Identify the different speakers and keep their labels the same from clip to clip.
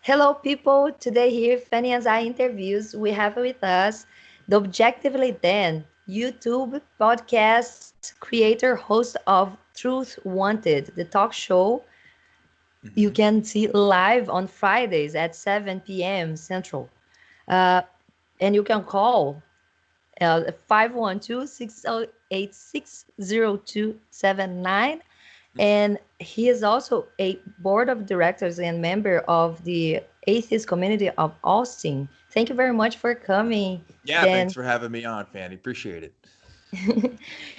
Speaker 1: Hello, people. Today here, Fanny Anzai interviews. We have with us the Objectively Dan, YouTube podcast creator, host of Truth Wanted, the talk show you
Speaker 2: Hmm.
Speaker 1: can see live on Fridays at 7 p.m. Central. Uh, and you can call 512 And he is also a board of directors and member of the atheist community of Austin. Thank you very much for coming,
Speaker 2: Yeah, thanks
Speaker 1: Dan.
Speaker 2: for having me on, Fanny. Appreciate it.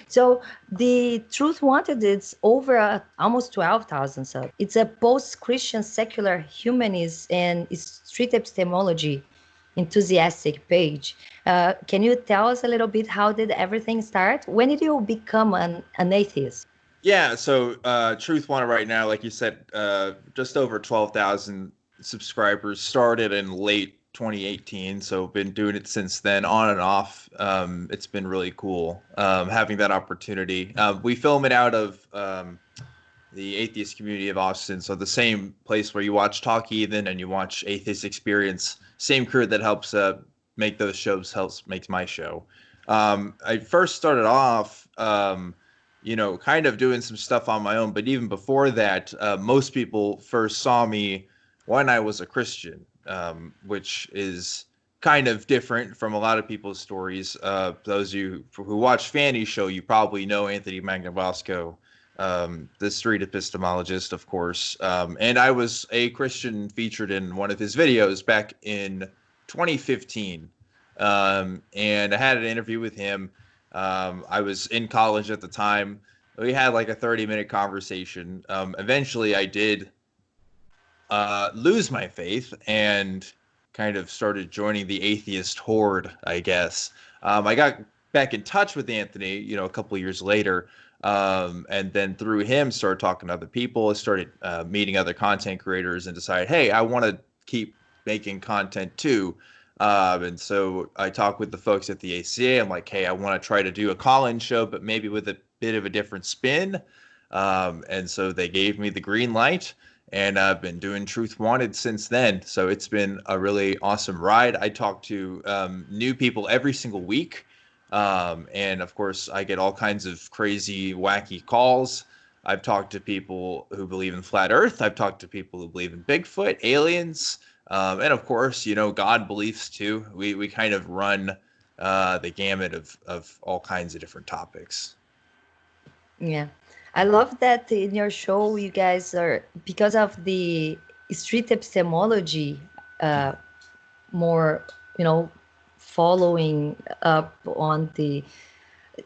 Speaker 1: So the Truth Wanted is over almost 12,000 subs. It's a post-Christian secular humanist and street epistemology enthusiastic page. Can you tell us a little bit how did everything start? When did you become an atheist?
Speaker 2: Yeah, so Truth Wanted right now, like you said, just over 12,000 subscribers. Started in late 2018, so been doing it since then, on and off. It's been really cool having that opportunity. We film it out of the atheist community of Austin, so the same place where you watch Talk Heathen and you watch Atheist Experience, same crew that helps make those shows helps makes my show. I first started off, kind of doing some stuff on my own, but even before that, most people first saw me when I was a Christian, which is kind of different from a lot of people's stories. Those of you who watch Fanny's show, you probably know Anthony Magnavasco, the street epistemologist, of course. And I was a Christian featured in one of his videos back in 2015. And I had an interview with him. I was in college at the time. We had like a 30-minute conversation. Eventually, I did lose my faith and kind of started joining the atheist horde, I guess. I got back in touch with Anthony, a couple of years later, and then through him started talking to other people. I started meeting other content creators and decided, hey, I want to keep making content too. And so I talked with the folks at the ACA. I'm like, hey, I want to try to do a call-in show, but maybe with a bit of a different spin. And so they gave me the green light, and I've been doing Truth Wanted since then. So it's been a really awesome ride. I talk to new people every single week. And of course, I get all kinds of crazy, wacky calls. I've talked to people who believe in flat Earth. I've talked to people who believe in Bigfoot, aliens, and of course, God beliefs too. We kind of run the gamut of all kinds of different topics.
Speaker 1: Yeah. I love that in your show, you guys are, because of the street epistemology, uh, more, you know, following up on the,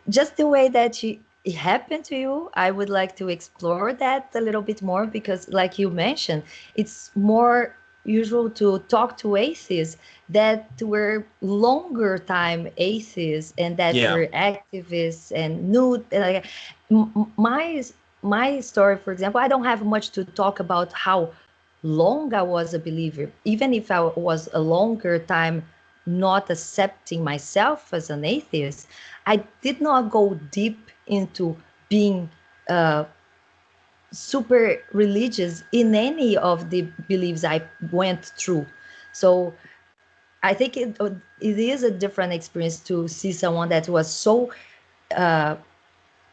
Speaker 1: just the way that it happened to you. I would like to explore that a little bit more because, like you mentioned, it's more usual to talk to atheists that were longer time atheists and that
Speaker 2: Yeah.
Speaker 1: were activists and knew like my story, for example. I don't have much to talk about how long I was a believer, even if I was a longer time not accepting myself as an atheist. I did not go deep into being uh, super religious in any of the beliefs I went through. So I think it is a different experience to see someone that was so uh,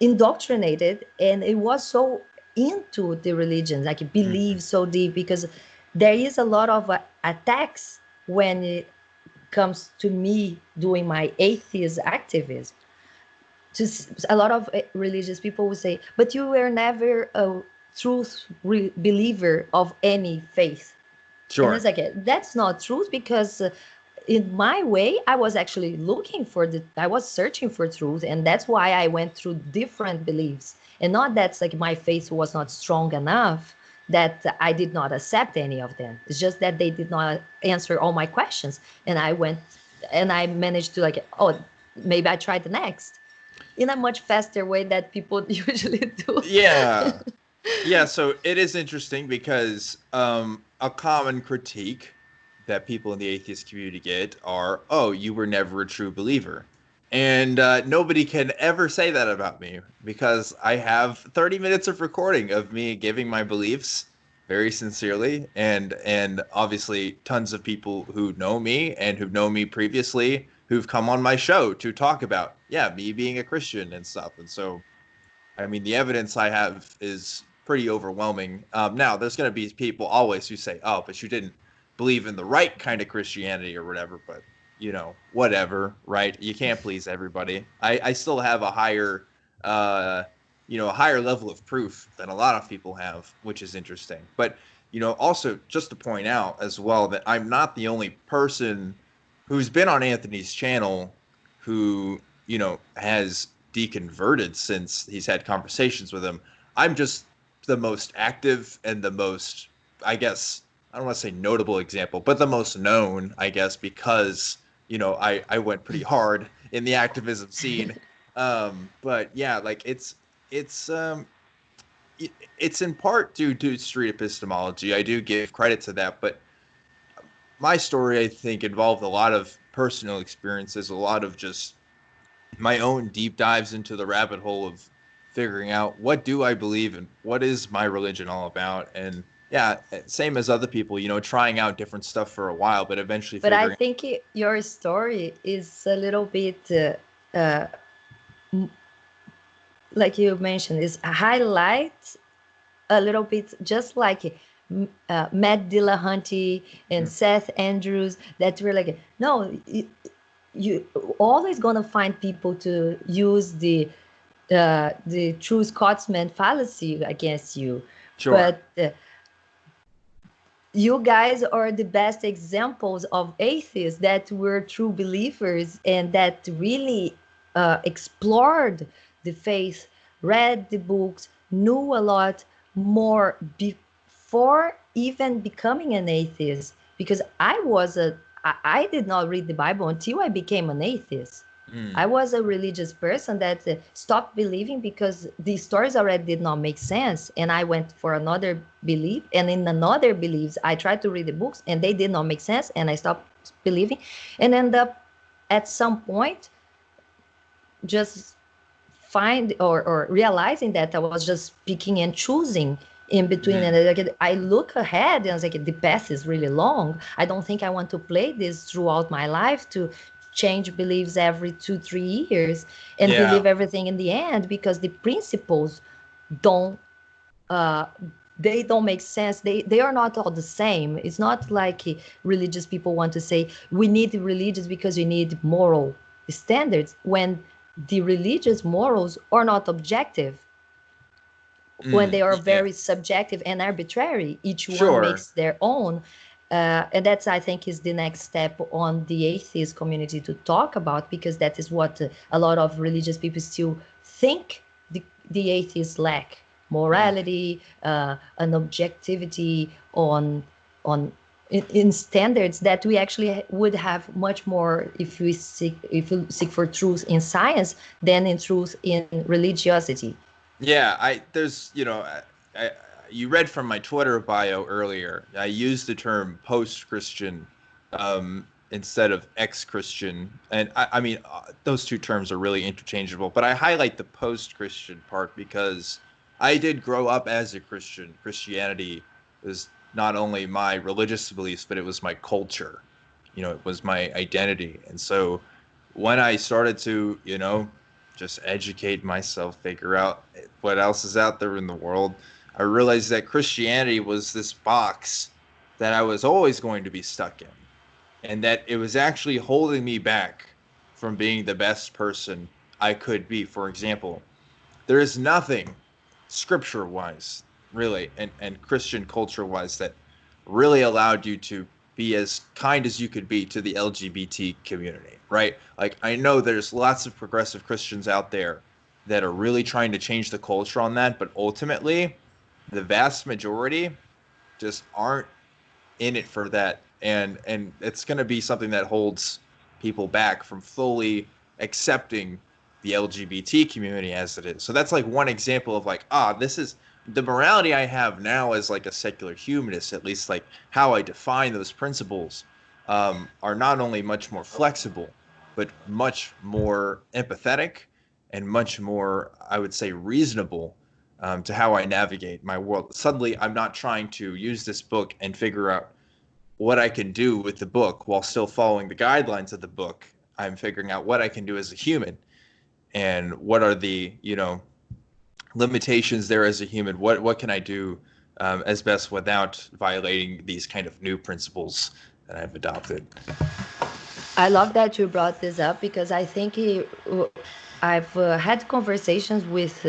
Speaker 1: indoctrinated and it was so into the religion, like
Speaker 2: Hmm.
Speaker 1: believe so deep, because there is a lot of attacks when it comes to me doing my atheist activism. Just a lot of religious people will say, but you were never a truth believer of any faith. And it's
Speaker 2: Sure.
Speaker 1: like, that's not truth because in my way, I was actually looking for I was searching for truth. And that's why I went through different beliefs. And not that's like my faith was not strong enough that I did not accept any of them. It's just that they did not answer all my questions. And I went and I managed to like, oh, maybe I tried the next in a much faster way that people usually do.
Speaker 2: Yeah. Yeah, so it is interesting because a common critique that people in the atheist community get are, oh, you were never a true believer. And nobody can ever say that about me because I have 30 minutes of recording of me giving my beliefs very sincerely, and obviously tons of people who know me and who've known me previously who've come on my show to talk about, yeah, me being a Christian and stuff. And so, I mean, the evidence I have is pretty overwhelming. Now, there's going to be people always who say, "Oh, but you didn't believe in the right kind of Christianity or whatever." But whatever, right? You can't please everybody. I still have a higher, uh, a higher level of proof than a lot of people have, which is interesting. But also just to point out as well that I'm not the only person who's been on Anthony's channel who has deconverted since he's had conversations with him. I'm just the most active and the most, I guess, I don't want to say notable example, but the most known, I guess, because I went pretty hard in the activism scene. But yeah, like it's it's in part due to street epistemology. I do give credit to that, but my story, I think, involved a lot of personal experiences, a lot of just my own deep dives into the rabbit hole of figuring out what do I believe and what is my religion all about. And yeah, same as other people, trying out different stuff for a while, but eventually
Speaker 1: But I
Speaker 2: figuring.
Speaker 1: think your story is a little bit, uh, like you mentioned, is highlight a little bit, just like Matt Dillahunty and Seth Andrews, that were like, no, you always gonna find people to use the true Scotsman fallacy against you.
Speaker 2: Sure.
Speaker 1: But you guys are the best examples of atheists that were true believers and that really explored the faith, read the books, knew a lot more before even becoming an atheist. Because I did not read the Bible until I became an atheist. I
Speaker 2: Mm.
Speaker 1: was a religious person that stopped believing because the stories already did not make sense. And I went for another belief. And in another beliefs, I tried to read the books and they did not make sense. And I stopped believing and end up at some point just find or realizing that I was just picking and choosing in between.
Speaker 2: Mm.
Speaker 1: And I look ahead and I was like, the path is really long. I don't think I want to play this throughout my life to change beliefs every 2 3 years and
Speaker 2: Yeah.
Speaker 1: believe everything in the end, because the principles don't uh they don't make sense. They are not all the same. It's not like religious people want to say we need religious because we need moral standards, when the religious morals are not objective, when they are
Speaker 2: Yeah.
Speaker 1: very subjective and arbitrary. Each one
Speaker 2: Sure.
Speaker 1: makes their own. And that's, I think, is the next step on the atheist community to talk about, because that is what a lot of religious people still think the atheists lack:
Speaker 2: Mm.
Speaker 1: morality, an objectivity in standards that we actually would have much more if we seek for truth in science than in truth in religiosity.
Speaker 2: Yeah, there's, you read from my Twitter bio earlier. I used the term post-Christian instead of ex-Christian, and I mean those two terms are really interchangeable. But I highlight the post-Christian part because I did grow up as a Christian. Christianity was not only my religious beliefs, but it was my culture. It was my identity, and so when I started to, just educate myself, figure out what else is out there in the world, I realized that Christianity was this box that I was always going to be stuck in, and that it was actually holding me back from being the best person I could be. For example, there is nothing scripture wise, really, and Christian culture wise, that really allowed you to be as kind as you could be to the LGBT community, right? Like, I know there's lots of progressive Christians out there that are really trying to change the culture on that, but ultimately, the vast majority just aren't in it for that, and it's going to be something that holds people back from fully accepting the LGBT community as it is. So that's like one example of like, this is the morality I have now as like a secular humanist, at least like how I define those principles, are not only much more flexible, but much more empathetic and much more, I would say, reasonable to how I navigate my world. Suddenly, I'm not trying to use this book and figure out what I can do with the book while still following the guidelines of the book. I'm figuring out what I can do as a human and what are the, limitations there as a human. What can I do as best without violating these kind of new principles that I've adopted.
Speaker 1: I love that you brought this up because I think I've had conversations with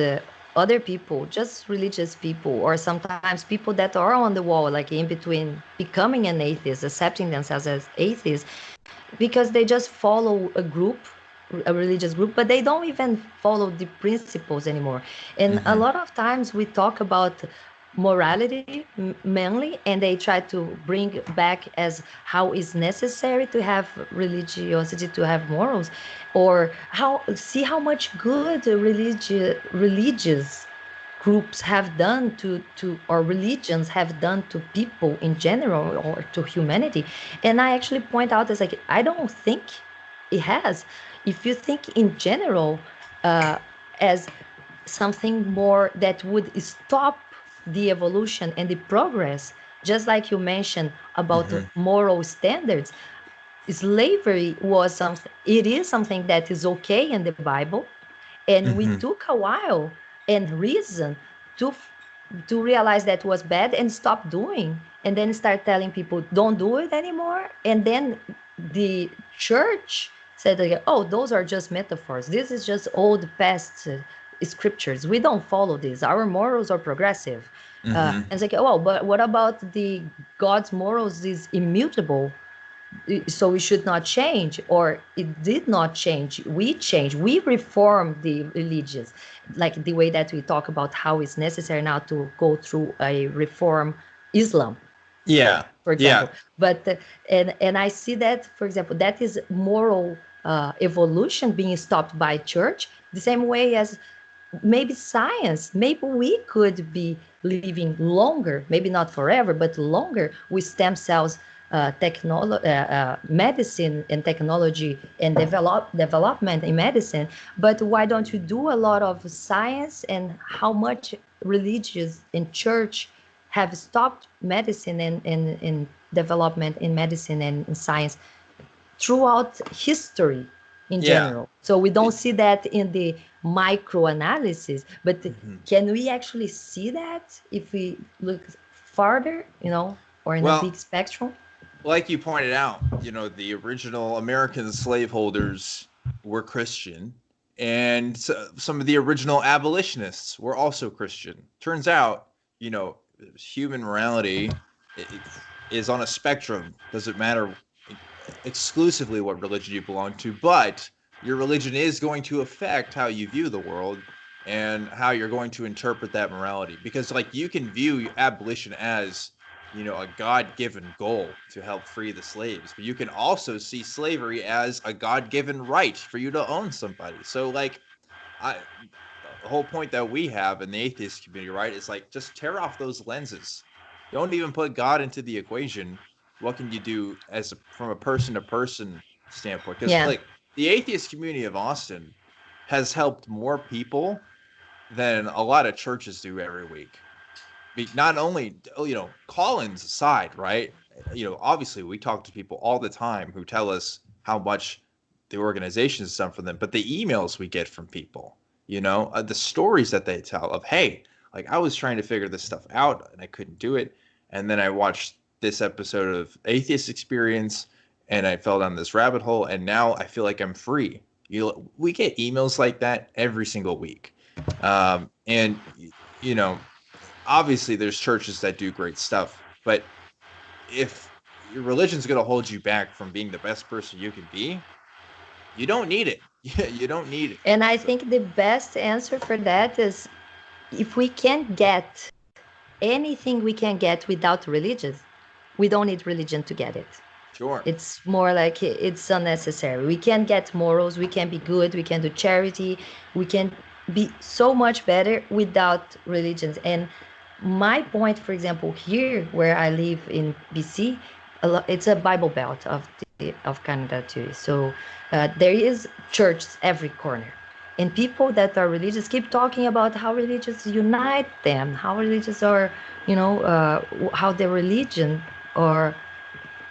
Speaker 1: other people, just religious people, or sometimes people that are on the wall, like in between becoming an atheist, accepting themselves as atheists, because they just follow a group, a religious group, but they don't even follow the principles anymore. And a lot of times we talk about morality mainly, and they try to bring back as how is necessary to have religiosity, to have morals, or how much good religious groups have done to or religions have done to people in general or to humanity. And I actually point out as like, I don't think it has. If you think in general as something more that would stop the evolution and the progress, just like you mentioned about moral standards, slavery was something, it is something that is okay in the Bible, and we took a while and reason to realize that was bad and stop doing, and then start telling people don't do it anymore. And then the church said, like, oh, those are just metaphors, this is just old past scriptures, we don't follow this, our morals are progressive. And it's like, oh, but what about the God's morals is immutable, so we should not change, or it did not change, we change, we reform the religions, like the way that we talk about how it's necessary now to go through a reform Islam,
Speaker 2: Yeah.
Speaker 1: for example.
Speaker 2: Yeah.
Speaker 1: But and I see that, for example, that is moral evolution being stopped by church, the same way as maybe science, maybe we could be living longer, maybe not forever, but longer with stem cells, medicine and technology and development in medicine. But why don't you do a lot of science, and how much religious and church have stopped medicine and development in medicine and in science throughout history in
Speaker 2: Yeah.
Speaker 1: general. So we don't see that in the micro analysis, but can we actually see that if we look farther, or in a
Speaker 2: Well,
Speaker 1: big spectrum?
Speaker 2: like you pointed out, the original American slaveholders were Christian, and some of the original abolitionists were also Christian. Turns out, human morality is on a spectrum. Doesn't matter exclusively what religion you belong to, but your religion is going to affect how you view the world and how you're going to interpret that morality. Because, like, you can view abolition as, a God-given goal to help free the slaves, but you can also see slavery as a God-given right for you to own somebody. So, like, the whole point that we have in the atheist community, right, is like, just tear off those lenses. Don't even put God into the equation. What can you do from a person-to-person standpoint? Because,
Speaker 1: Yeah.
Speaker 2: like, the atheist community of Austin has helped more people than a lot of churches do every week. Not only, Collins aside, right? Obviously we talk to people all the time who tell us how much the organization has done for them, but the emails we get from people, the stories that they tell of, hey, like, I was trying to figure this stuff out and I couldn't do it. And then I watched this episode of Atheist Experience and I fell down this rabbit hole and now I feel like I'm free. We get emails like that every single week. And, obviously there's churches that do great stuff, but if your religion's going to hold you back from being the best person you can be, you don't need it. You don't need it.
Speaker 1: And I think the best answer for that is, if we can get anything we can get without religion, we don't need religion to get it.
Speaker 2: Sure.
Speaker 1: It's more like it's unnecessary. We can get morals, we can be good, we can do charity, we can be so much better without religions. And my point, for example, here where I live in BC, it's a Bible Belt of Canada too. So there is churches every corner. And people that are religious keep talking about how religious unite them, how religious are, how their religion are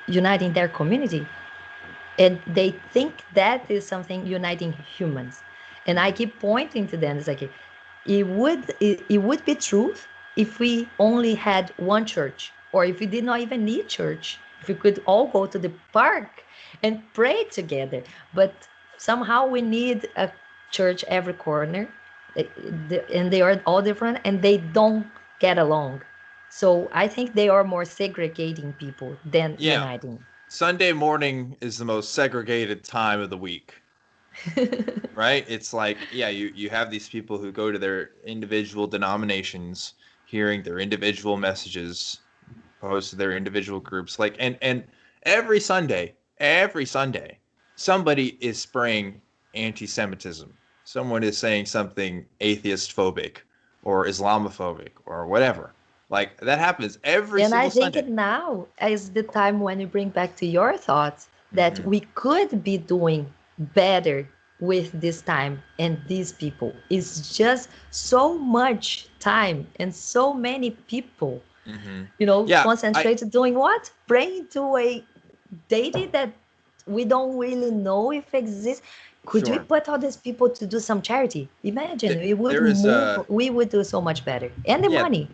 Speaker 1: uniting their community. And they think that is something uniting humans. And I keep pointing to them. It's like it would be truth if we only had one church, or if we did not even need church, if we could all go to the park and pray together. But somehow we need a church every corner, and they are all different and they don't get along. So I think they are more segregating people than
Speaker 2: Yeah.
Speaker 1: uniting.
Speaker 2: Sunday morning is the most segregated time of the week. Right? It's like, yeah, you have these people who go to their individual denominations, hearing their individual messages, posed to their individual groups. Like, and every Sunday, somebody is spraying anti-Semitism. Someone is saying something atheist phobic or Islamophobic or whatever. Like that happens every
Speaker 1: And I
Speaker 2: single
Speaker 1: think
Speaker 2: Sunday.
Speaker 1: it now is the time when you bring back to your thoughts that
Speaker 2: Mm-hmm.
Speaker 1: we could be doing better with this time and these people. It's just so much time and so many people,
Speaker 2: Mm-hmm. Yeah,
Speaker 1: concentrated doing what? Praying to a deity that we don't really know if exists. Could we
Speaker 2: sure.
Speaker 1: put all these people to do some charity? Imagine we would
Speaker 2: There is
Speaker 1: move, we would do so much better. And the
Speaker 2: yeah,
Speaker 1: money.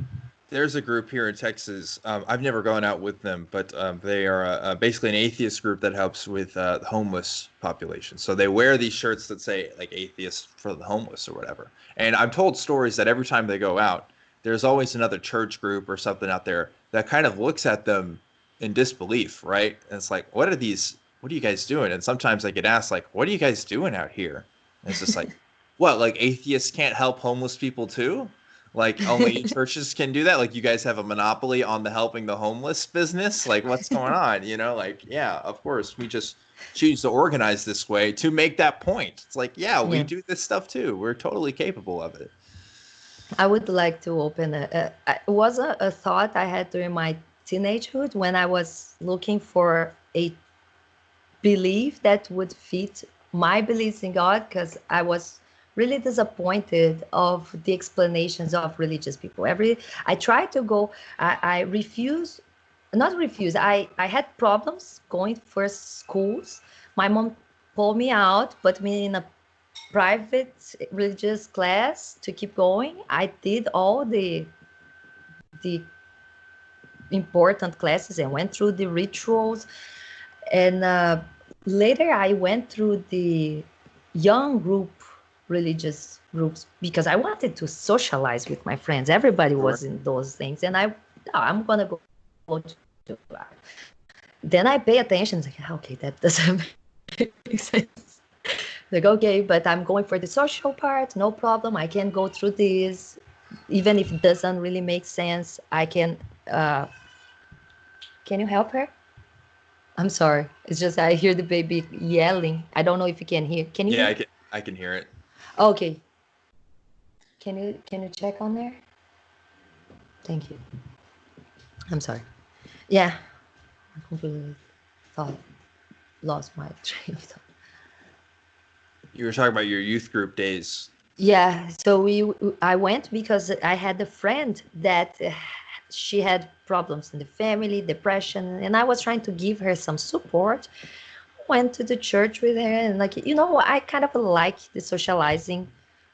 Speaker 2: there's a group here in Texas. I've never gone out with them, but they are basically an atheist group that helps with the homeless population. So they wear these shirts that say like "atheist for the homeless" or whatever. And I'm told stories that every time they go out, there's always another church group or something out there that kind of looks at them in disbelief, right? And it's like, what are these? What are you guys doing? And sometimes I get asked like, "What are you guys doing out here?" And it's just like, what? Like atheists can't help homeless people too? Like only churches can do that? Like you guys have a monopoly on the helping the homeless business? Like what's going on? Like, yeah, of course, we just choose to organize this way to make that point. It's like, yeah, we
Speaker 1: Yeah.
Speaker 2: do this stuff too. We're totally capable of it.
Speaker 1: I would like to open it was a thought I had during my teenagehood when I was looking for a belief that would fit my beliefs in God, because I was really disappointed of the explanations of religious people. I tried to go, I refuse, not refuse. I had problems going for schools. My mom pulled me out, put me in a private religious class to keep going. I did all the important classes and went through the rituals. And later I went through the young group religious groups because I wanted to socialize with my friends. Everybody
Speaker 2: Sure.
Speaker 1: was in those things. And I'm going to go to then I pay attention. It's like, okay, that doesn't make sense. Like, okay, but I'm going for the social part, no problem. I can go through this, even if it doesn't really make sense. I can you help her? I'm sorry. It's just I hear the baby yelling. I don't know if you can hear. Can you
Speaker 2: Yeah,
Speaker 1: hear?
Speaker 2: I can hear it.
Speaker 1: Okay. Can you check on there? Thank you. I'm sorry. Yeah. I completely thought lost my train of thought.
Speaker 2: You were talking about your youth group days.
Speaker 1: Yeah, so I went because I had a friend that she had problems in the family, depression, and I was trying to give her some support. Went to the church with her, and I kind of like the socializing,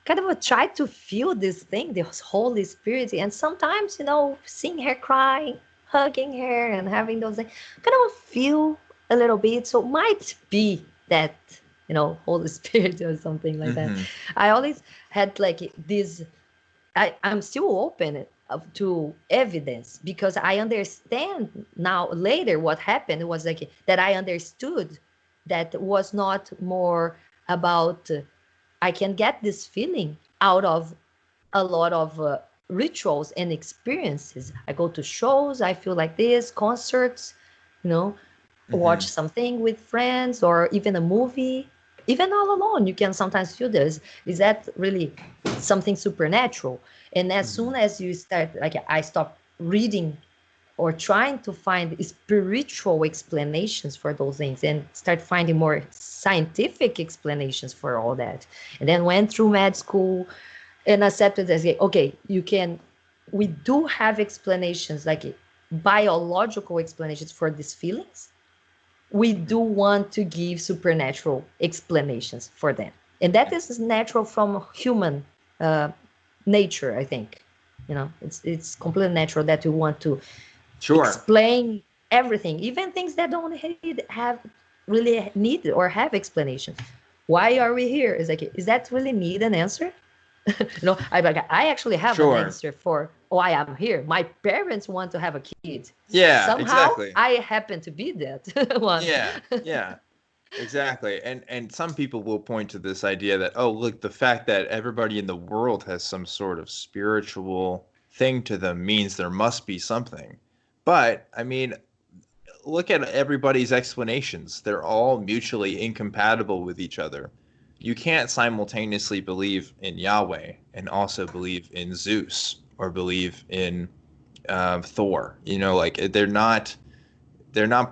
Speaker 1: kind of try to feel this thing, this Holy Spirit, and sometimes seeing her crying, hugging her, and having those things, kind of feel a little bit. So might be that Holy Spirit or something like that.
Speaker 2: Mm-hmm.
Speaker 1: I always had like this. I'm still open to evidence because I understand now later what happened was like that I understood that was not more about I can get this feeling out of a lot of rituals and experiences. I go to shows, I feel like this, concerts, you know,
Speaker 2: Mm-hmm.
Speaker 1: watch something with friends or even a movie. Even all alone, you can sometimes feel this. Is that really something supernatural? And as
Speaker 2: Mm-hmm.
Speaker 1: soon as you start, like I stopped reading or trying to find spiritual explanations for those things and start finding more scientific explanations for all that. And then went through med school and accepted as, okay, we do have explanations, like biological explanations for these feelings. We do want to give supernatural explanations for them. And that is natural from human uh, nature, I think. It's completely natural that we want to
Speaker 2: Sure.
Speaker 1: explain everything, even things that don't have really need or have explanations. Why are we here? Is like, is that really need an answer? I actually have an
Speaker 2: Sure.
Speaker 1: answer for why I'm here. My parents want to have a kid.
Speaker 2: Yeah,
Speaker 1: Somehow
Speaker 2: exactly.
Speaker 1: I happen to be that one.
Speaker 2: Yeah, yeah, exactly. And some people will point to this idea that, oh, look, the fact that everybody in the world has some sort of spiritual thing to them means there must be something. But I mean, look at everybody's explanations. They're all mutually incompatible with each other. You can't simultaneously believe in Yahweh and also believe in Zeus or believe in Thor. Like they're not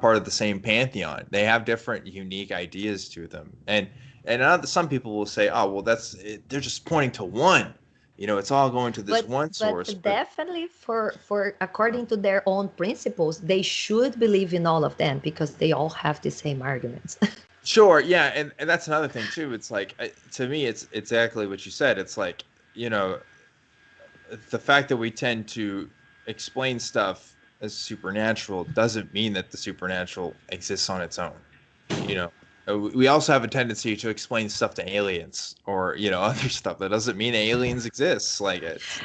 Speaker 2: part of the same pantheon. They have different unique ideas to them. And some people will say, "Oh, well, that's it. They're just pointing to one. It's all going to this
Speaker 1: but
Speaker 2: one source."
Speaker 1: but
Speaker 2: But
Speaker 1: definitely for according to their own principles, they should believe in all of them because they all have the same arguments.
Speaker 2: sure, yeah, and that's another thing too. It's like to me, it's exactly what you said. It's like you know the fact that we tend to explain stuff as supernatural doesn't mean that the supernatural exists on its own. you know we also have a tendency to explain stuff to aliens or other stuff. That doesn't mean aliens exist. Like it's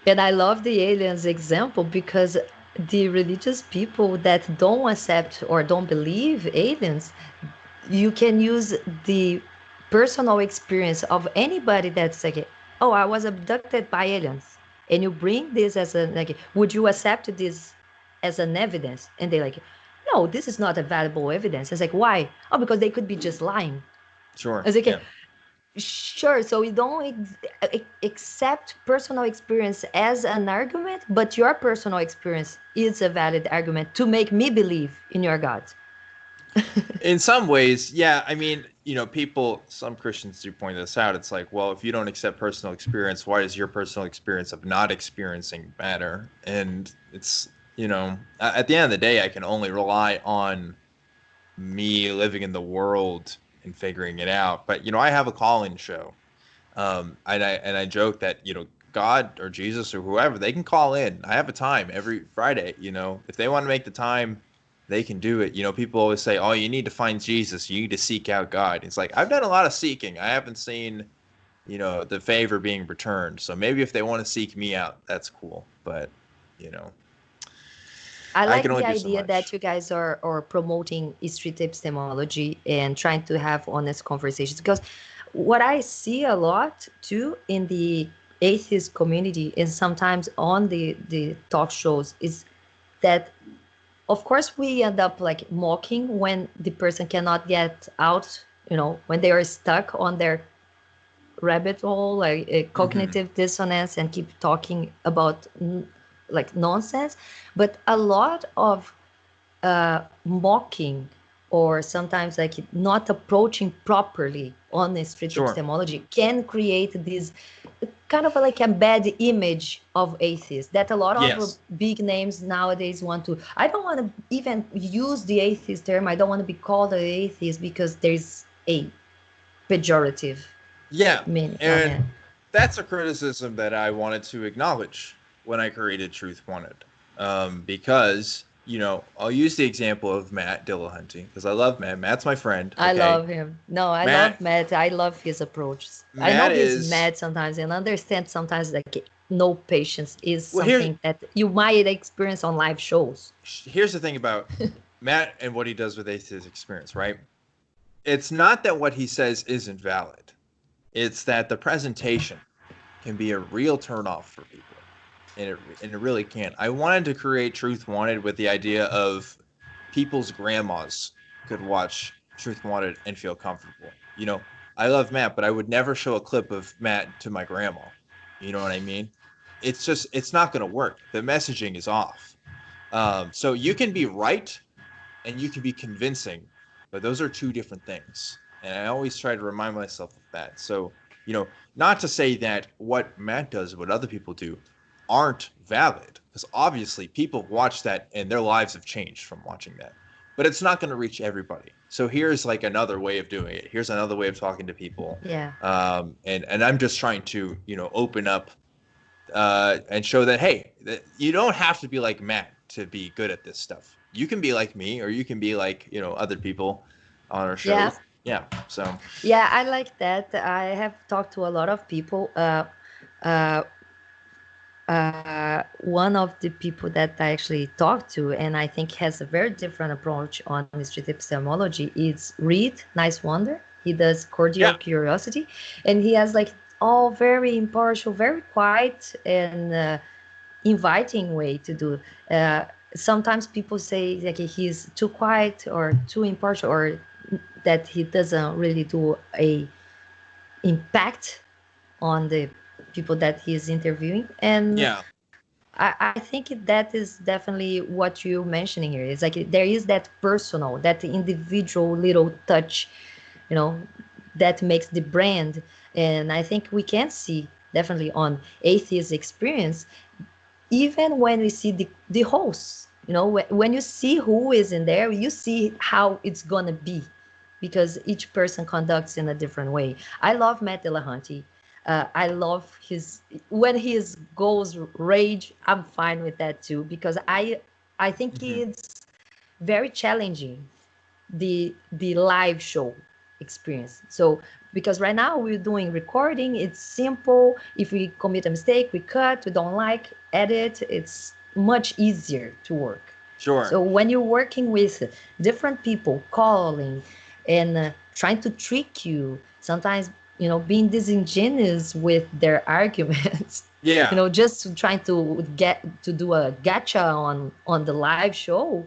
Speaker 1: And I love the aliens example because the religious people that don't accept or don't believe aliens, you can use the personal experience of anybody that's like, oh, I was abducted by aliens, and you bring this as a like, would you accept this as an evidence? And they're like, no, this is not a valuable evidence. It's like, why? Oh, because they could be just lying.
Speaker 2: sure,
Speaker 1: It's like,
Speaker 2: yeah,
Speaker 1: sure, so we don't accept personal experience as an argument, but your personal experience is a valid argument to make me believe in your God.
Speaker 2: in some ways, yeah. I mean, some Christians do point this out. It's like, well, if you don't accept personal experience, why does your personal experience of not experiencing matter? And it's at the end of the day, I can only rely on me living in the world and figuring it out. But I have a call-in show. And I joke that God or Jesus or whoever, they can call in. I have a time every Friday. If they want to make the time, they can do it. People always say, "Oh, you need to find Jesus. You need to seek out God." It's like I've done a lot of seeking. I haven't seen the favor being returned. So maybe if they want to seek me out, that's cool. But you know,
Speaker 1: I
Speaker 2: I can
Speaker 1: like
Speaker 2: only
Speaker 1: the
Speaker 2: do so
Speaker 1: idea that
Speaker 2: much.
Speaker 1: you guys are promoting street epistemology and trying to have honest conversations, because what I see a lot too in the atheist community and sometimes on the talk shows is that, of course, we end up like mocking when the person cannot get out, when they are stuck on their rabbit hole, like
Speaker 2: Hmm.
Speaker 1: cognitive dissonance, and keep talking about like nonsense. But a lot of mocking, or sometimes like not approaching properly on the street
Speaker 2: Sure.
Speaker 1: epistemology, can create this kind of like a bad image of atheists that a lot of
Speaker 2: Yes.
Speaker 1: big names nowadays want to. I don't want to even use the atheist term. I don't want to be called an atheist because there's a pejorative
Speaker 2: Yeah.
Speaker 1: meaning on
Speaker 2: And
Speaker 1: it.
Speaker 2: that's a criticism that I wanted to acknowledge when I created Truth Wanted. Because, I'll use the example of Matt Dillahunty because I love Matt. Matt's my friend.
Speaker 1: I
Speaker 2: Okay.
Speaker 1: love him. No, I
Speaker 2: Matt,
Speaker 1: love Matt. I love his approaches. I know
Speaker 2: Matt
Speaker 1: he's
Speaker 2: is,
Speaker 1: mad sometimes and understand sometimes that no patience is
Speaker 2: well, here's,
Speaker 1: something that you might experience on live shows.
Speaker 2: here's the thing about Matt and what he does with Atheist Experience, right? It's not that what he says isn't valid. It's that the presentation can be a real turnoff for people. And it really can. I wanted to create Truth Wanted with the idea of people's grandmas could watch Truth Wanted and feel comfortable. I love Matt, but I would never show a clip of Matt to my grandma. You know what I mean? It's not going to work. The messaging is off. So you can be right and you can be convincing, but those are two different things. And I always try to remind myself of that. So, not to say that what Matt does, what other people do, aren't valid, because obviously people watch that and their lives have changed from watching that. But it's not going to reach everybody. So here's like another way of doing it. Here's another way of talking to people.
Speaker 1: Yeah.
Speaker 2: And I'm just trying to, open up and show that, hey, that you don't have to be like Matt to be good at this stuff. You can be like me, or you can be like, other people on our show.
Speaker 1: Yeah.
Speaker 2: Yeah. So.
Speaker 1: Yeah, I like that. I have talked to a lot of people. Uh, one of the people that I actually talked to, and I think has a very different approach on street epistemology, is Reed Nice Wonder. He does Cordial
Speaker 2: Yeah.
Speaker 1: Curiosity, and he has like all very impartial, very quiet and inviting way to do. Sometimes people say like he's too quiet or too impartial, or that he doesn't really do a impact on the people that he's interviewing. And
Speaker 2: Yeah.
Speaker 1: I think that is definitely what you're mentioning here. It's like there is that personal, that individual little touch, you know, that makes the brand. And I think we can see definitely on Atheist Experience, even when we see the hosts, when you see who is in there, you see how it's gonna be, because each person conducts in a different way. I love Matt Dillahunty. I love when his goes rage. I'm fine with that too, because I think
Speaker 2: Mm-hmm.
Speaker 1: it's very challenging, the live show experience. So because right now we're doing recording, it's simple. If we commit a mistake, we cut. We don't like edit. It's much easier to work.
Speaker 2: Sure.
Speaker 1: So when you're working with different people calling and trying to trick you, sometimes being disingenuous with their arguments,
Speaker 2: Yeah.
Speaker 1: just trying to get to do a gotcha on the live show,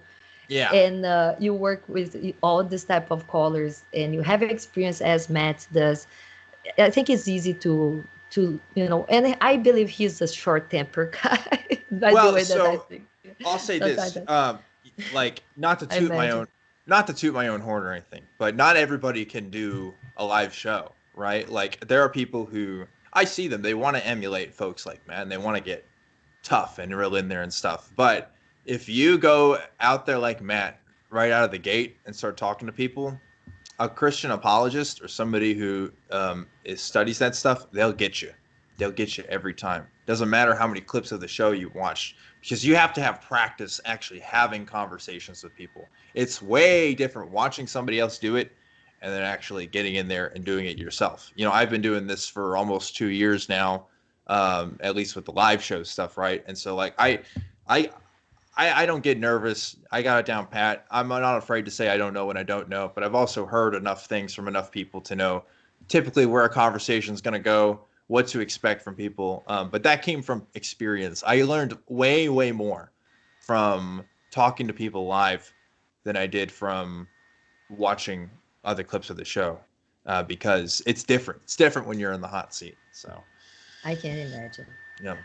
Speaker 2: Yeah.
Speaker 1: and you work with all this type of callers, and you have experience as Matt does. I think it's easy to and I believe he's a short temper guy by the
Speaker 2: Well,
Speaker 1: way that I
Speaker 2: so
Speaker 1: think.
Speaker 2: I'll say
Speaker 1: Sometimes
Speaker 2: this, like
Speaker 1: I imagine.
Speaker 2: not to toot my own horn or anything, but not everybody can do a live show, right? Like there are people who I see them, they want to emulate folks like Matt, and they want to get tough and real in there and stuff. But if you go out there like Matt right out of the gate and start talking to people, a Christian apologist or somebody who studies that stuff, they'll get you. They'll get you every time. Doesn't matter how many clips of the show you watch, because you have to have practice actually having conversations with people. It's way different watching somebody else do it and then actually getting in there and doing it yourself. I've been doing this for almost 2 years now, at least with the live show stuff, right? And so like I I don't get nervous. I got it down pat. I'm not afraid to say I don't know when I don't know, but I've also heard enough things from enough people to know typically where a conversation is going to go, what to expect from people. But that came from experience. I learned way, way more from talking to people live than I did from watching other clips of the show, because it's different. It's different when you're in the hot seat. So,
Speaker 1: I can imagine.
Speaker 2: yeah.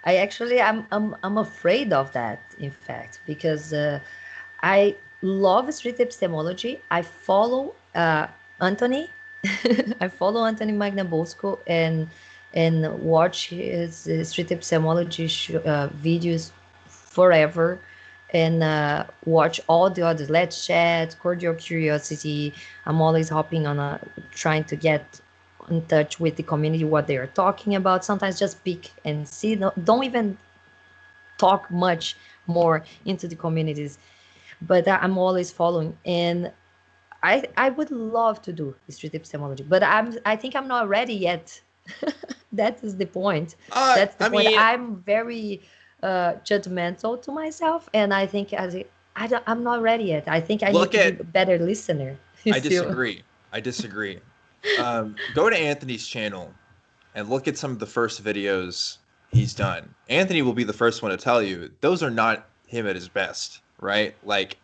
Speaker 1: I'm afraid of that, in fact, because I love street epistemology. I follow Anthony. I follow Anthony Magnabosco and watch his street epistemology videos forever, and watch all the others. Let's Chat, Cordial Curiosity. I'm always hopping on trying to get in touch with the community, what they are talking about. Sometimes just peek and see. Don't even talk much more into the communities, but I'm always following. And I would love to do street epistemology, but I think I'm not ready yet. That is the point. That's the
Speaker 2: I
Speaker 1: point.
Speaker 2: mean,
Speaker 1: I'm very judgmental to myself, and I think I'm not ready yet. I think I need
Speaker 2: look
Speaker 1: to be
Speaker 2: at
Speaker 1: a better listener.
Speaker 2: I
Speaker 1: Still.
Speaker 2: disagree. I disagree. Go to Anthony's channel and look at some of the first videos he's done. Anthony will be the first one to tell you those are not him at his best, right? Like,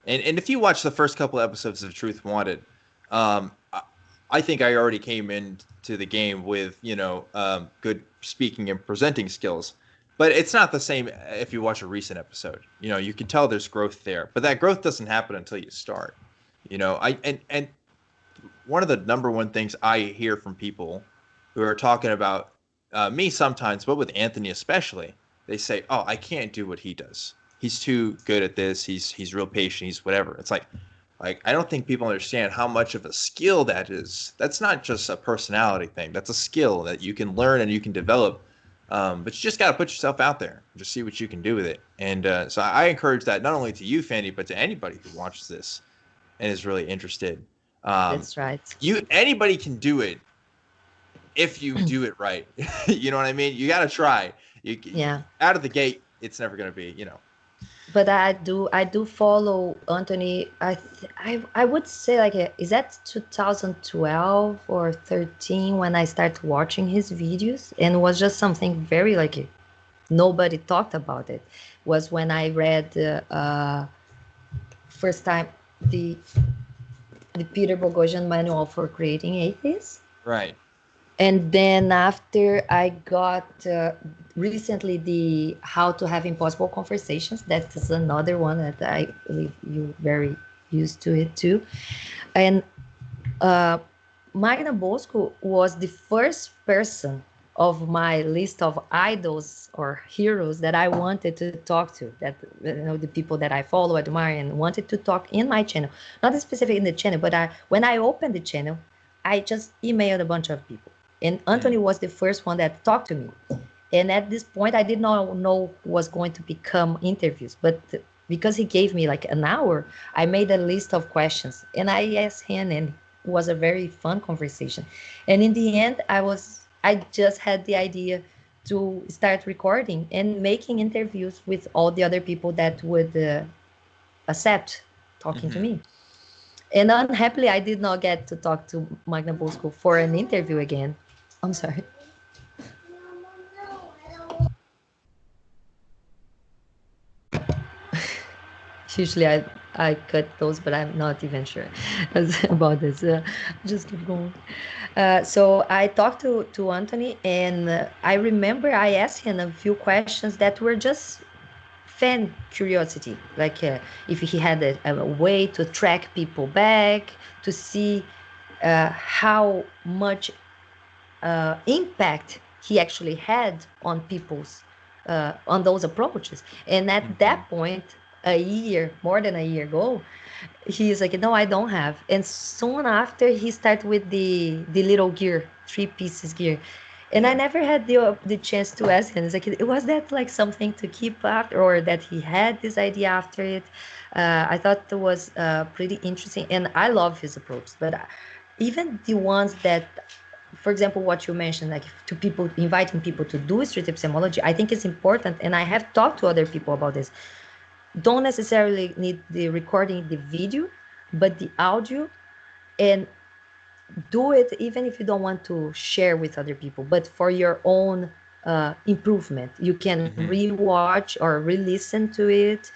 Speaker 2: and if you watch the first couple episodes of Truth Wanted, I think I already came into the game with good speaking and presenting skills. But it's not the same if you watch a recent episode. You know, you can tell there's growth there, but that growth doesn't happen until you start. You know, and one of the number one things I hear from people who are talking about me sometimes, but with Anthony especially, they say, "Oh, I can't do what he does. He's too good at this. He's real patient. He's whatever." It's like I don't think people understand how much of a skill that is. That's not just a personality thing. That's a skill that you can learn and you can develop. But you just got to put yourself out there, just see what you can do with it. And so I encourage that not only to you, Fanny, but to anybody who watches this and is really interested.
Speaker 1: That's right.
Speaker 2: Anybody can do it if you do it right. You know what I mean? You got to try.
Speaker 1: Yeah.
Speaker 2: Out of the gate, it's never going to be, you know.
Speaker 1: But I do follow Anthony. I would say, like, is that 2012 or 13 when I started watching his videos, and it was just something very, like, nobody talked about it. Was when I read first time the Peter Boghossian Manual for Creating Atheists.
Speaker 2: Right.
Speaker 1: And then after I got recently the How to Have Impossible Conversations. That is another one that I believe you very used to it too. And Magna Bosco was the first person of my list of idols or heroes that I wanted to talk to, that, you know, the people that I follow, admire, and wanted to talk in my channel. Not specific in the channel, but when I opened the channel, I just emailed a bunch of people. And Anthony was the first one that talked to me. And at this point, I did not know was going to become interviews. But because he gave me like an hour, I made a list of questions. And I asked him, and it was a very fun conversation. And in the end, I just had the idea to start recording and making interviews with all the other people that would accept talking to me. And unhappily, I did not get to talk to Magna Bosco for an interview again. I'm sorry. Usually I cut those, but I'm not even sure about this. Just keep going. So I talked to Anthony, and I remember I asked him a few questions that were just fan curiosity, like if he had a way to track people back, to see how much impact he actually had on people's on those approaches. And at that point, more than a year ago, he's like, no, I don't have. And soon after, he started with the little gear, 3 pieces gear. And I never had the chance to ask him. It's like, was that like something to keep after, or that he had this idea after it? I thought it was pretty interesting, and I love his approach. But even the ones that, for example, what you mentioned, like to people, inviting people to do street epistemology, I think it's important, and I have talked to other people about this. Don't necessarily need the recording, the video, but the audio, and do it even if you don't want to share with other people, but for your own improvement. You can rewatch or re-listen to it,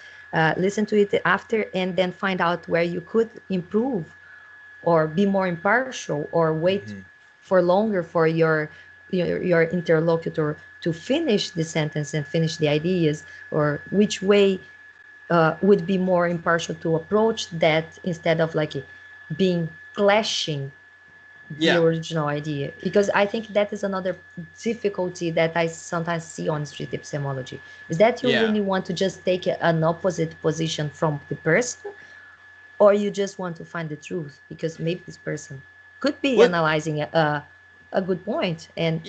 Speaker 1: listen to it after, and then find out where you could improve or be more impartial, or wait for longer for your interlocutor to finish the sentence and finish the ideas, or which way would be more impartial to approach that, instead of like being clashing the original idea. Because I think that is another difficulty that I sometimes see on street epistemology, is that you really want to just take an opposite position from the person, or you just want to find the truth, because maybe this person could be analyzing a good point. And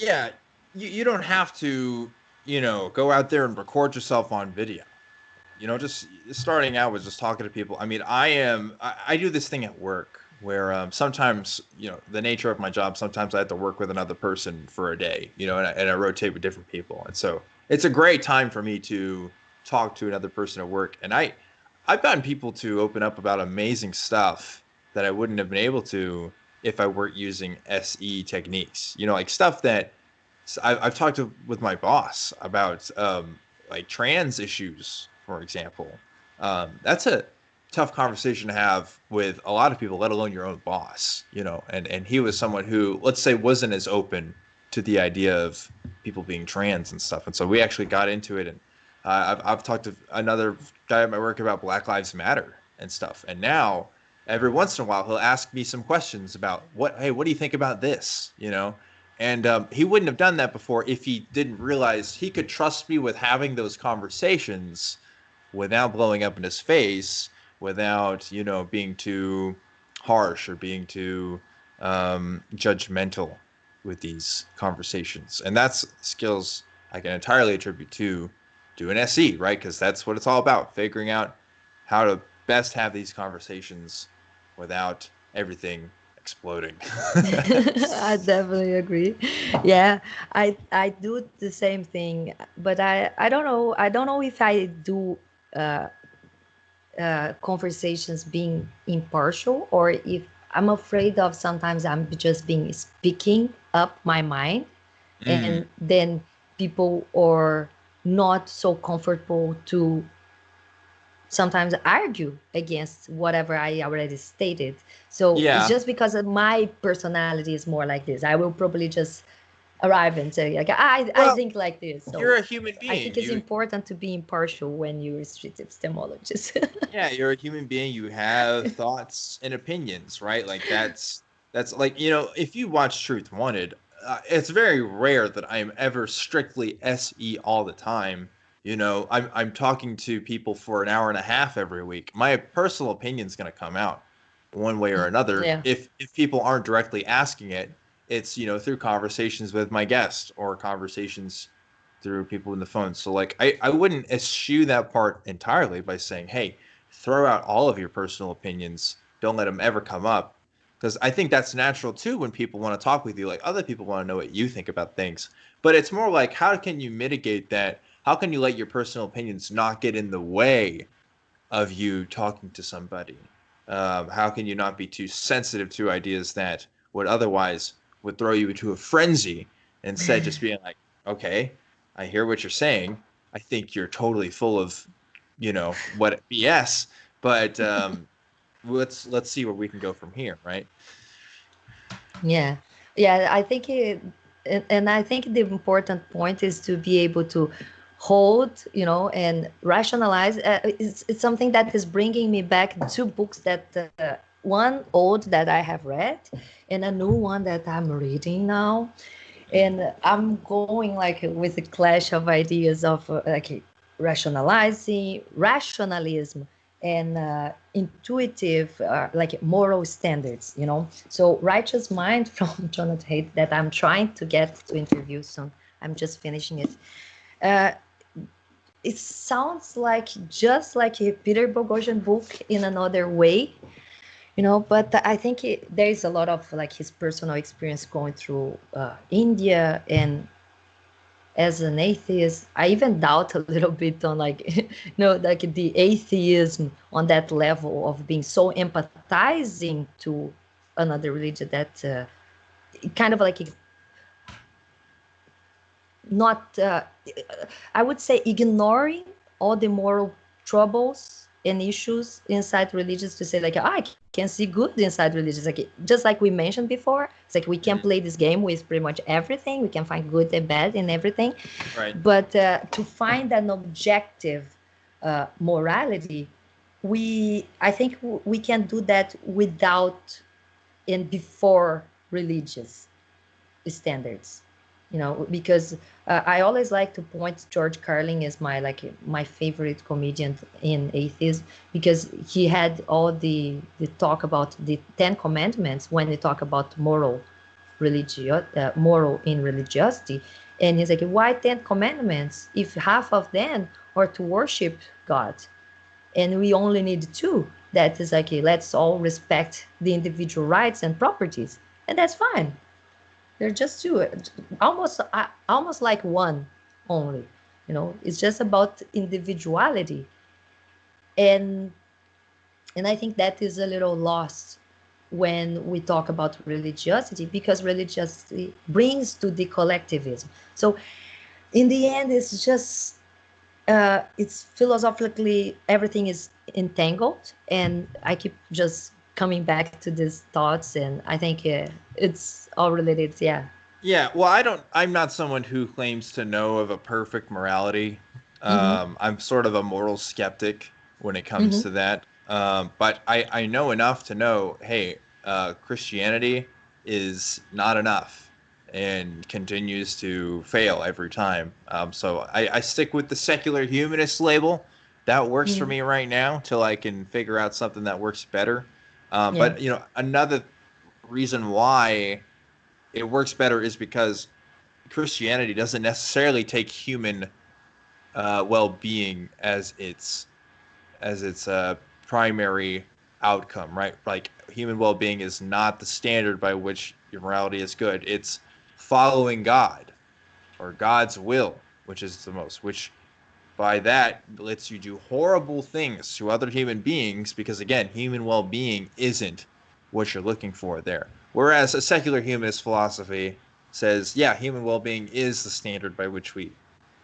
Speaker 2: you don't have to, go out there and record yourself on video. Just starting out with just talking to people. I mean, I do this thing at work where sometimes, the nature of my job, sometimes I have to work with another person for a day, and I rotate with different people. And so it's a great time for me to talk to another person at work. And I've gotten people to open up about amazing stuff that I wouldn't have been able to if I weren't using SE techniques, like stuff that I've talked with my boss about, like trans issues, for example. That's a tough conversation to have with a lot of people, let alone your own boss, and he was someone who, let's say, wasn't as open to the idea of people being trans and stuff. And so we actually got into it, and I've talked to another guy at my work about Black Lives Matter and stuff. And now every once in a while he'll ask me some questions about hey, what do you think about this? You know, and he wouldn't have done that before if he didn't realize he could trust me with having those conversations without blowing up in his face, without, you know, being too harsh or being too judgmental with these conversations. And that's skills I can entirely attribute to doing SE, right? Because that's what it's all about, figuring out how to best have these conversations without everything exploding.
Speaker 1: I definitely agree. Yeah, I do the same thing, but I don't know if I do uh, conversations being impartial, or if I'm afraid of sometimes I'm just being speaking up my mind,
Speaker 2: Mm,
Speaker 1: and then people are not so comfortable to sometimes argue against whatever I already stated. So it's
Speaker 2: yeah.
Speaker 1: just because of my personality is more like this. I will probably just arrive and say, like, I
Speaker 2: Well,
Speaker 1: think like this. So
Speaker 2: you're a human
Speaker 1: I
Speaker 2: being.
Speaker 1: think it's
Speaker 2: You
Speaker 1: important to be impartial when you're a street epistemologist.
Speaker 2: Yeah, you're a human being. You have thoughts and opinions, right? Like that's like, you know, if you watch Truth Wanted, it's very rare that I'm ever strictly SE all the time. You know, I'm talking to people for an hour and a half every week. My personal opinion's going to come out one way or another.
Speaker 1: Yeah.
Speaker 2: If people aren't directly asking it, it's, you know, through conversations with my guest or conversations through people in the phone. So like I wouldn't eschew that part entirely by saying, hey, throw out all of your personal opinions. Don't let them ever come up. Because I think that's natural too when people want to talk with you. Like other people want to know what you think about things. But it's more like, how can you mitigate that? How can you let your personal opinions not get in the way of you talking to somebody? How can you not be too sensitive to ideas that would throw you into a frenzy, instead just being like, okay, I hear what you're saying. I think you're totally full of, you know, what BS, but let's see where we can go from here, right?
Speaker 1: Yeah. Yeah. I think and I think the important point is to be able to hold, and rationalize. It's something that is bringing me back two books that one old that I have read, and a new one that I'm reading now. And I'm going like with a clash of ideas of like rationalizing, rationalism, and intuitive, like moral standards. So Righteous Mind from Jonathan Haidt, that I'm trying to get to interview soon. I'm just finishing it. Uh, it sounds like just like a Peter Boghossian book in another way, but I think there is a lot of like his personal experience going through India, and as an atheist, I even doubt a little bit on like like the atheism on that level of being so empathizing to another religion that kind of like not I would say ignoring all the moral troubles and issues inside religions, to say like, I can see good inside religions, like just like we mentioned before. It's like we can
Speaker 2: Mm,
Speaker 1: play this game with pretty much everything, we can find good and bad in everything.
Speaker 2: right.
Speaker 1: But to find an objective morality, I think we can do that without and before religious standards, because I always like to point George Carlin as my favorite comedian in atheism, because he had all the talk about the 10 commandments when we talk about moral in religiosity. And he's like, why 10 commandments if half of them are to worship God, and we only need two? That is like, let's all respect the individual rights and properties, and that's fine. They're just two, almost like one only. It's just about individuality, and I think that is a little lost when we talk about religiosity, because religiosity brings to the collectivism. So in the end, it's just it's philosophically everything is entangled, and I keep just coming back to these thoughts, and I think it's all related. Yeah.
Speaker 2: Yeah, well, I'm not someone who claims to know of a perfect morality.
Speaker 1: Mm-hmm.
Speaker 2: I'm sort of a moral skeptic when it comes
Speaker 1: Mm-hmm.
Speaker 2: to that. But I know enough to know, hey, Christianity is not enough and continues to fail every time. So I stick with the secular humanist label. That works for
Speaker 1: Mm-hmm.
Speaker 2: me right now till I can figure out something that works better.
Speaker 1: Yeah.
Speaker 2: But another reason why it works better is because Christianity doesn't necessarily take human well-being as its primary outcome, right? Like human well-being is not the standard by which your morality is good. It's following God or God's will, which is the most, which by that lets you do horrible things to other human beings because again, human well-being isn't what you're looking for there. Whereas a secular humanist philosophy says, yeah, human well-being is the standard by which we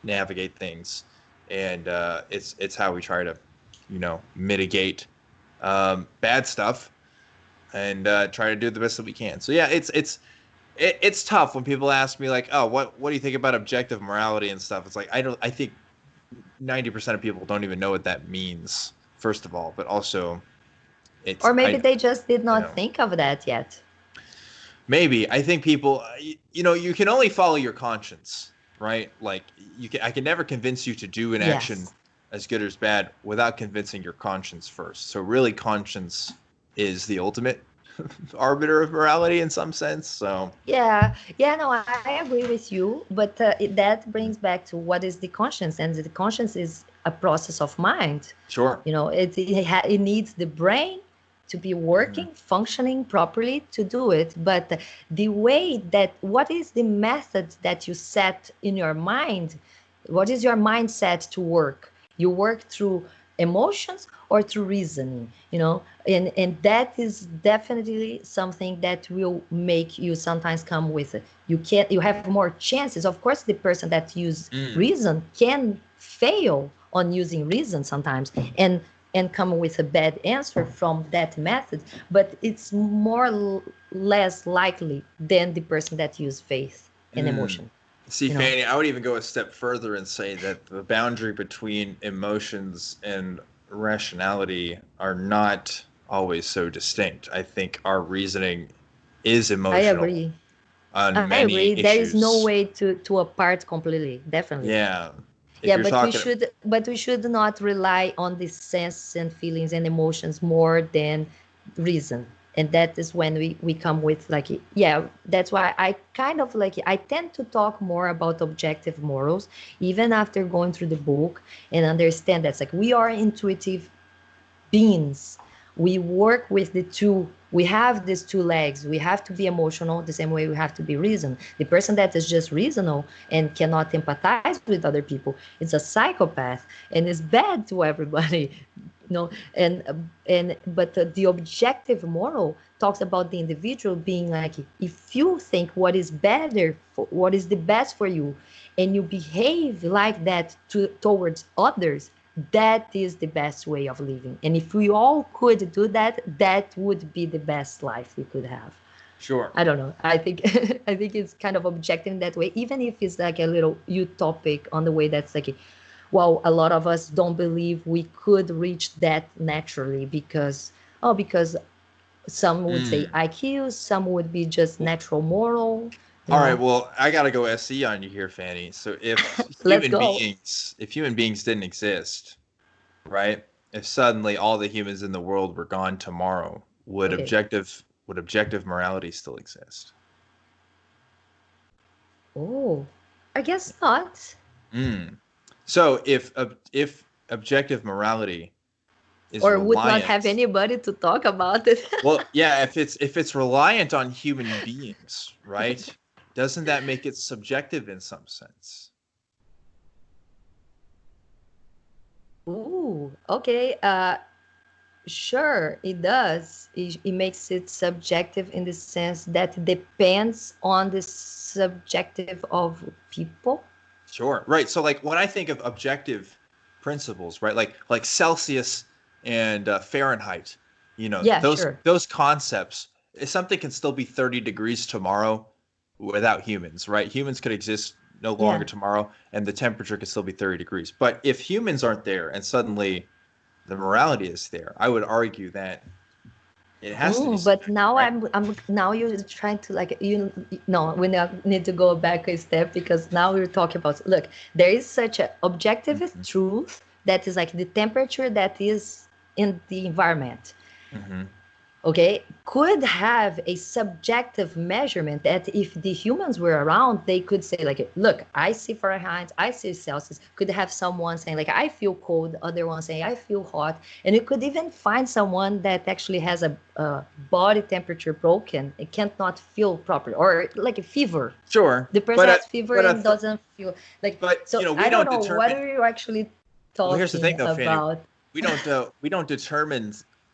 Speaker 2: navigate things, and it's how we try to, mitigate bad stuff and try to do the best that we can. So yeah, it's tough when people ask me like, oh, what do you think about objective morality and stuff? It's like I think 90% of people don't even know what that means, first of all, but also it's
Speaker 1: Or maybe they just did
Speaker 2: you
Speaker 1: not
Speaker 2: know
Speaker 1: think of that yet.
Speaker 2: maybe I think people you can only follow your conscience, right? Like I can never convince you to do an action
Speaker 1: Yes.
Speaker 2: as good or as bad without convincing your conscience first. So really conscience is the ultimate arbiter of morality in some sense. So
Speaker 1: Yeah, yeah, no, I agree with you, but that brings back to what is the conscience, and the conscience is a process of mind.
Speaker 2: sure.
Speaker 1: It needs the brain to be
Speaker 2: Mhm.
Speaker 1: working, functioning properly to do it. But the way that, what is the method that you set in your mind? What is your mindset to work? You work through emotions or through reasoning, and that is definitely something that will make you sometimes come with it. You have more chances. Of course, the person that use
Speaker 2: Mm.
Speaker 1: reason can fail on using reason sometimes, and come with a bad answer from that method, but it's less likely than the person that use faith and
Speaker 2: Mm.
Speaker 1: emotion
Speaker 2: See,
Speaker 1: you know
Speaker 2: Fanny, I would even go a step further and say that the boundary between emotions and rationality are not always so distinct. I think our reasoning is
Speaker 1: I
Speaker 2: emotional
Speaker 1: agree.
Speaker 2: on
Speaker 1: I
Speaker 2: many
Speaker 1: agree. There is no
Speaker 2: issues.
Speaker 1: way to apart completely, definitely.
Speaker 2: Yeah. If
Speaker 1: Yeah,
Speaker 2: you're
Speaker 1: but we
Speaker 2: talking,
Speaker 1: should but we should not rely on the sense and feelings and emotions more than reason. And that is when we come with like, yeah, that's why I kind of like, I tend to talk more about objective morals even after going through the book and understand that's like we are intuitive beings. We work with the two. We have these two legs. We have to be emotional the same way we have to be reason. The person that is just reasonable and cannot empathize with other people is a psychopath and is bad to everybody. But the objective moral talks about the individual being like, if you think what is better, what is the best for you, and you behave like that towards others, that is the best way of living. And if we all could do that, that would be the best life we could have.
Speaker 2: sure.
Speaker 1: I don't know. I think I think it's kind of objective in that way, even if it's like a little utopic on the way that's like, well, a lot of us don't believe we could reach that naturally because some would say
Speaker 2: Mm.
Speaker 1: IQ, some would be just
Speaker 2: Well,
Speaker 1: natural moral, you
Speaker 2: all right.
Speaker 1: know.
Speaker 2: Well, I gotta go SC on you here, Fanny. So
Speaker 1: Let's go.
Speaker 2: if human beings didn't exist, right? If suddenly all the humans in the world were gone tomorrow,
Speaker 1: Okay.
Speaker 2: would objective morality still exist?
Speaker 1: Oh, I guess not.
Speaker 2: Mm. So if objective morality is
Speaker 1: Or would not have
Speaker 2: reliant,
Speaker 1: anybody to talk about it.
Speaker 2: well, yeah, if it's reliant on human beings, right? Doesn't that make it subjective in some sense?
Speaker 1: Ooh, okay. Sure, it does. It makes it subjective in the sense that it depends on the subjective of people.
Speaker 2: Sure. Right. So like when I think of objective principles, right? Like Celsius and Fahrenheit,
Speaker 1: Yeah,
Speaker 2: those
Speaker 1: sure.
Speaker 2: those concepts, if something can still be 30 degrees tomorrow, without humans, right? Humans could exist no longer
Speaker 1: Yeah.
Speaker 2: tomorrow, and the temperature could still be 30 degrees. But if humans aren't there and suddenly the morality is there, I would argue that it has to be
Speaker 1: But
Speaker 2: subjective,
Speaker 1: now
Speaker 2: right?
Speaker 1: I'm now you're trying to like you no we need to go back a step because now we're talking about look, there is such a objective
Speaker 2: Mm-hmm.
Speaker 1: truth that is like the temperature that is in the environment.
Speaker 2: Mm-hmm.
Speaker 1: Okay, could have a subjective measurement that if the humans were around, they could say like, look, I see Fahrenheit, I see Celsius. Could have someone saying like, I feel cold, other one saying I feel hot, and you could even find someone that actually has a body temperature broken, it can't not feel properly, or like a fever.
Speaker 2: Sure,
Speaker 1: The person
Speaker 2: but
Speaker 1: has fever
Speaker 2: but
Speaker 1: and doesn't feel like,
Speaker 2: you
Speaker 1: so
Speaker 2: know,
Speaker 1: I
Speaker 2: we
Speaker 1: don't
Speaker 2: don't
Speaker 1: know what
Speaker 2: determine.
Speaker 1: are you actually
Speaker 2: Well, here's the thing,
Speaker 1: talking
Speaker 2: though, Fanny.
Speaker 1: about.
Speaker 2: We don't determine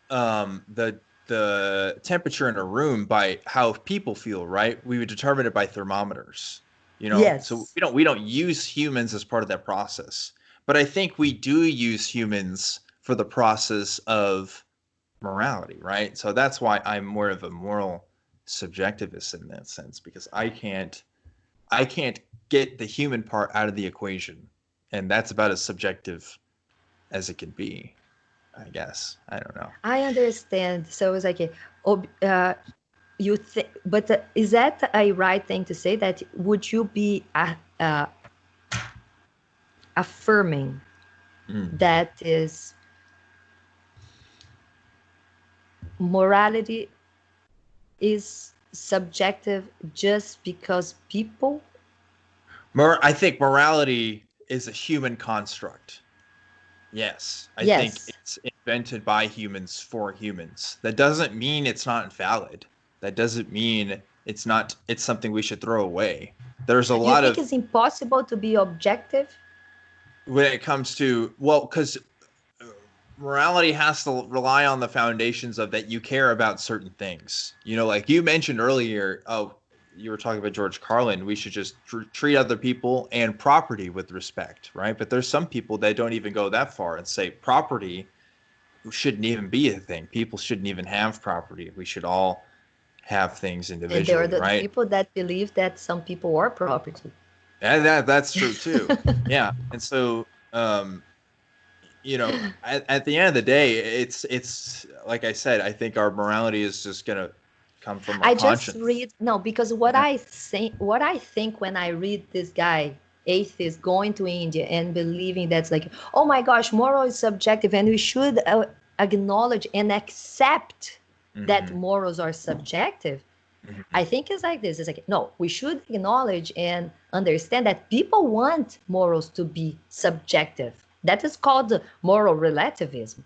Speaker 2: the temperature in a room by how people feel, right? We would determine it by thermometers. You know, so
Speaker 1: Yes.
Speaker 2: we don't use humans as part of that process. But I think we do use humans for the process of morality, right? So that's why I'm more of a moral subjectivist in that sense, because I can't get the human part out of the equation, and that's about as subjective as it can be, I guess. I don't know.
Speaker 1: I understand. So it's like, you think, but is that a right thing to say? That would you be affirming
Speaker 2: Mm.
Speaker 1: that is morality is subjective just because people?
Speaker 2: I think morality is a human construct. Yes, I think
Speaker 1: Yes.
Speaker 2: it's invented by humans for humans. That doesn't mean it's not valid. That doesn't mean it's something we should throw away. There's a
Speaker 1: You
Speaker 2: lot
Speaker 1: think
Speaker 2: of
Speaker 1: it's impossible to be objective?
Speaker 2: when it comes to, well, because morality has to rely on the foundations of that you care about certain things. You know, like you mentioned earlier, oh, you were talking about George Carlin, we should just treat other people and property with respect, right? But there's some people that don't even go that far and say property shouldn't even be a thing. People shouldn't even have property. We should all have things
Speaker 1: And there are
Speaker 2: individually,
Speaker 1: the
Speaker 2: right?
Speaker 1: people that believe that some people are property.
Speaker 2: And that's true too. Yeah. And so you know, at the end of the day, it's like I said, I think our morality is just gonna come from our
Speaker 1: I just
Speaker 2: conscience.
Speaker 1: read no because
Speaker 2: Yeah.
Speaker 1: what I think when I read this guy atheist going to India and believing that's like, oh my gosh, moral is subjective and we should acknowledge and accept that
Speaker 2: Hmm.
Speaker 1: morals are subjective.
Speaker 2: Hmm.
Speaker 1: I think it's like this. It's like, no, we should acknowledge and understand that people want morals to be subjective. That is called moral relativism.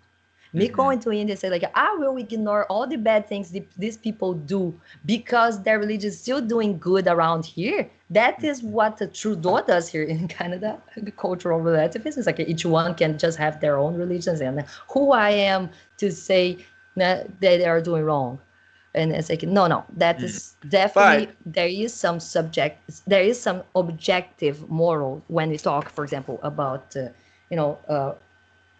Speaker 1: Me
Speaker 2: Hmm.
Speaker 1: going to India and say like, I will ignore all the bad things these people do because their religion is still doing good around here. That is what the Trudeau does here in Canada. Cultural relativism is like each one can just have their own religions, and who I am to say that they are doing wrong. And it's like, no, that
Speaker 2: Hmm.
Speaker 1: is definitely
Speaker 2: But
Speaker 1: there is some objective moral when we talk, for example, about you know.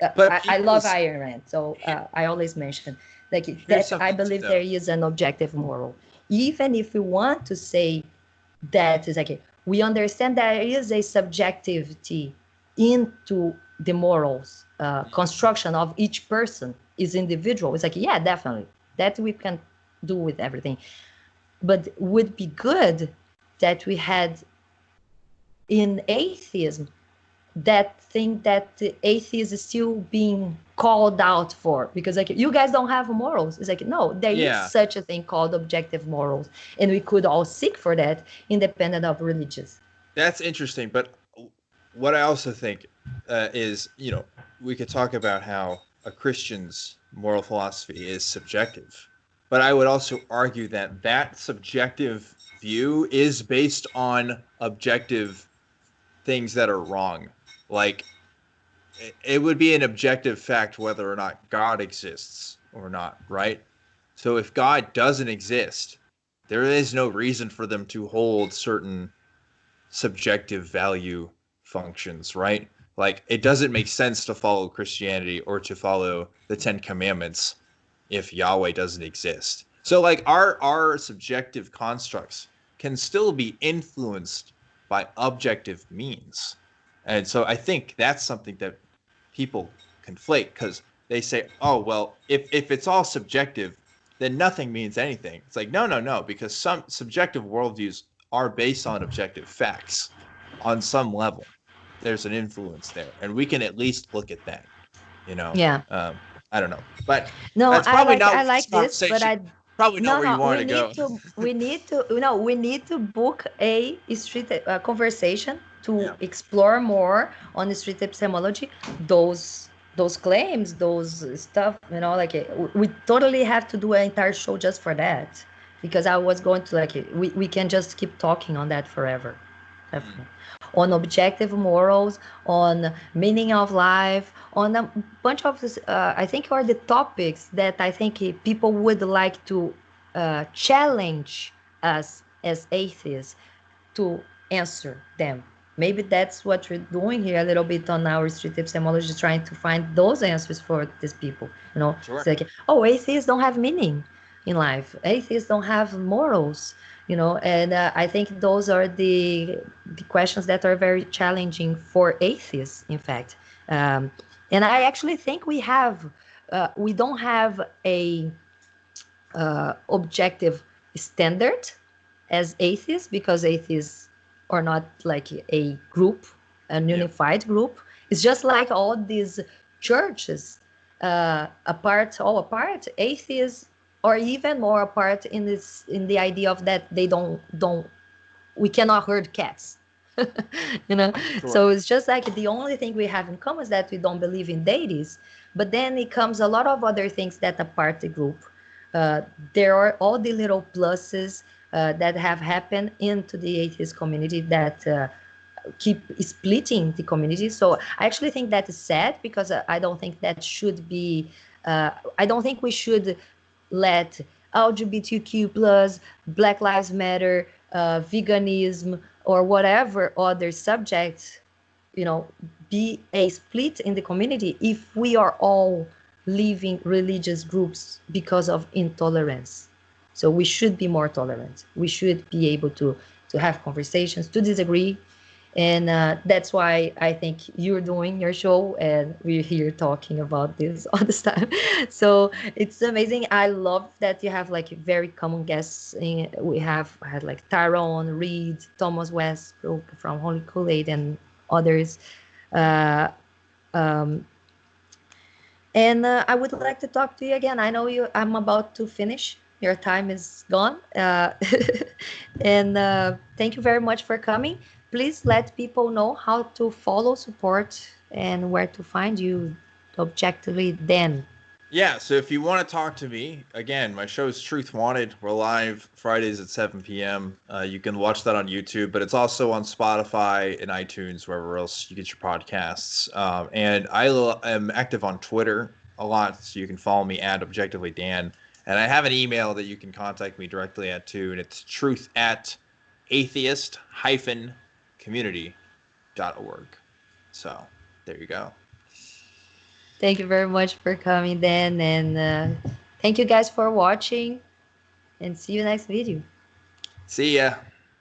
Speaker 1: I love
Speaker 2: people's
Speaker 1: Iron Man, so I always mention like
Speaker 2: here's
Speaker 1: that. I
Speaker 2: something too,
Speaker 1: believe there
Speaker 2: though.
Speaker 1: is an objective moral, even if we want to say that is like we understand there is a subjectivity into the morals construction of each person is individual. It's like, yeah, definitely that we can do with everything, but would be good that we had in atheism that thing that the atheist is still being called out for because like you guys don't have morals. It's like, no, there is
Speaker 2: Yeah,
Speaker 1: such a thing called objective morals and we could all seek for that independent of religious.
Speaker 2: that's interesting. But what I also think is, you know, we could talk about how a Christian's moral philosophy is subjective, but I would also argue that that subjective view is based on objective things that are wrong. Like it would be an objective fact whether or not God exists or not, right? So if God doesn't exist, there is no reason for them to hold certain subjective value functions, right? Like it doesn't make sense to follow Christianity or to follow the 10 commandments if Yahweh doesn't exist. So like our subjective constructs can still be influenced by objective means. And so I think that's something that people conflate, because they say, oh, well, if it's all subjective, then nothing means anything. It's like, no, because some subjective worldviews are based on objective facts on some level. There's an influence there, and we can at least look at that, you know.
Speaker 1: Yeah.
Speaker 2: I don't know, but
Speaker 1: No,
Speaker 2: that's probably
Speaker 1: I
Speaker 2: not this
Speaker 1: like this, but
Speaker 2: conversation. Probably not
Speaker 1: no,
Speaker 2: where you
Speaker 1: no,
Speaker 2: wanted to go.
Speaker 1: we need to book a street conversation to
Speaker 2: Yeah,
Speaker 1: explore more on the street epistemology, those claims, those stuff, like we totally have to do an entire show just for that, because I was going to like we can just keep talking on that forever. Definitely. On objective morals, on meaning of life, on a bunch of this, I think are the topics that I think people would like to challenge us as atheists to answer them. Maybe that's what we're doing here a little bit on our street epistemology, trying to find those answers for these people.
Speaker 2: sure.
Speaker 1: It's like, oh, atheists don't have meaning in life. Atheists don't have morals. And I think those are the questions that are very challenging for atheists, in fact. And I actually think we don't have a objective standard as atheists, because atheists are not like a group, an unified group. It's just like all these churches, all apart. Atheists are even more apart in the idea of that they don't we cannot herd cats.
Speaker 2: Sure.
Speaker 1: So it's just like the only thing we have in common is that we don't believe in deities, but then it comes a lot of other things that apart the group. There are all the little pluses that have happened into the atheist community that keep splitting the community. So I actually think that is sad, because I don't think that should be. I don't think we should let LGBTQ plus, Black Lives Matter, veganism, or whatever other subjects, be a split in the community if we are all leaving religious groups because of intolerance. So we should be more tolerant. We should be able to have conversations, to disagree. And that's why I think you're doing your show and we're here talking about this all the time. So it's amazing. I love that you have like very common guests. We have had like Tyrone, Reed, Thomas Westbrook from Holy Kool-Aid, and others. Uh, um, and I would like to talk to you again. I know I'm about to finish. Your time is gone. And thank you very much for coming. Please let people know how to follow, support, and where to find you, Objectively Dan.
Speaker 2: Yeah, so if you want to talk to me, again, my show is Truth Wanted. We're live Fridays at 7 p.m. You can watch that on YouTube, but it's also on Spotify and iTunes, wherever else you get your podcasts. And I am active on Twitter a lot, so you can follow me at ObjectivelyDan. And I have an email that you can contact me directly at, too, and it's truth@atheist-community.org. So there you go.
Speaker 1: Thank you very much for coming, Dan. And thank you guys for watching. And see you next video.
Speaker 2: See ya.